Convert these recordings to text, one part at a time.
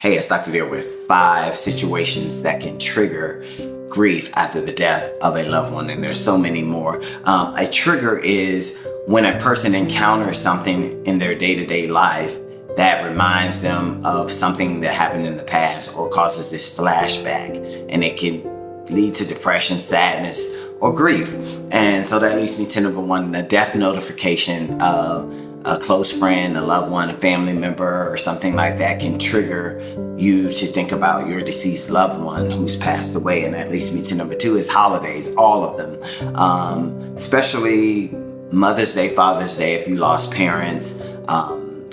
Hey, it's Dr. Deal with 5 situations that can trigger grief after the death of a loved one. And there's so many more. A trigger is when a person encounters something in their day-to-day life that reminds them of something that happened in the past or causes this flashback. And it can lead to depression, sadness, or grief. And so that leads me to number 1, the death notification of a close friend, a loved one, a family member, or something like that can trigger you to think about your deceased loved one who's passed away. And that leads me to number 2 is holidays, all of them, especially Mother's Day, Father's Day, if you lost parents,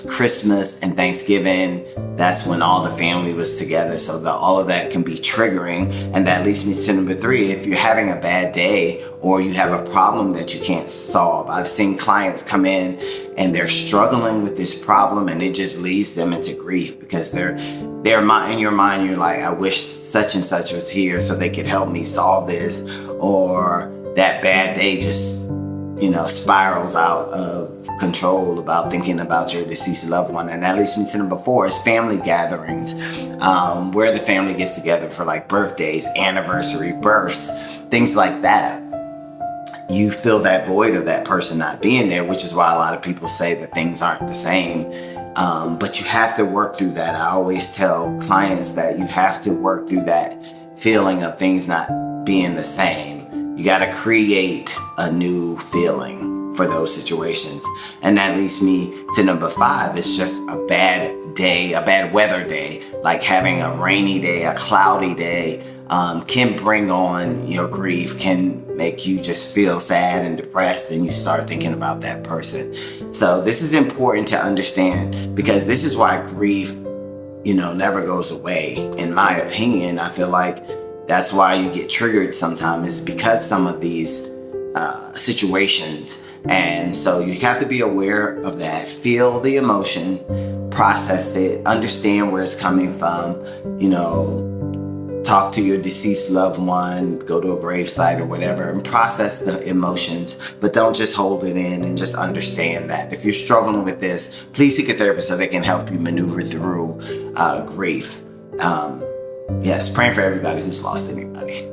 Christmas and Thanksgiving. That's when all the family was together. So all of that can be triggering. And that leads me to number 3. If you're having a bad day or you have a problem that you can't solve. I've seen clients come in and they're struggling with this problem and it just leads them into grief because they're in your mind, you're like, I wish such and such was here so they could help me solve this. Or that bad day just, spirals out of control about thinking about your deceased loved one. And that leads me to number 4 is family gatherings, where the family gets together for like birthdays, anniversary, births, things like that. You feel that void of that person not being there, which is why a lot of people say that things aren't the same. But you have to work through that. I always tell clients that you have to work through that feeling of things not being the same. You got to create a new feeling for those situations. And that leads me to number 5. It's just a bad day, a bad weather day, like having a rainy day, a cloudy day, can bring on your grief, can make you just feel sad and depressed, and you start thinking about that person. So this is important to understand because this is why grief, never goes away. In my opinion, I feel like that's why you get triggered sometimes, is because some of these situations. And so you have to be aware of that, feel the emotion, process it, understand where it's coming from, talk to your deceased loved one, go to a gravesite or whatever, and process the emotions, but don't just hold it in, and just understand that. If you're struggling with this, please seek a therapist so they can help you maneuver through grief. Yes, praying for everybody who's lost anybody.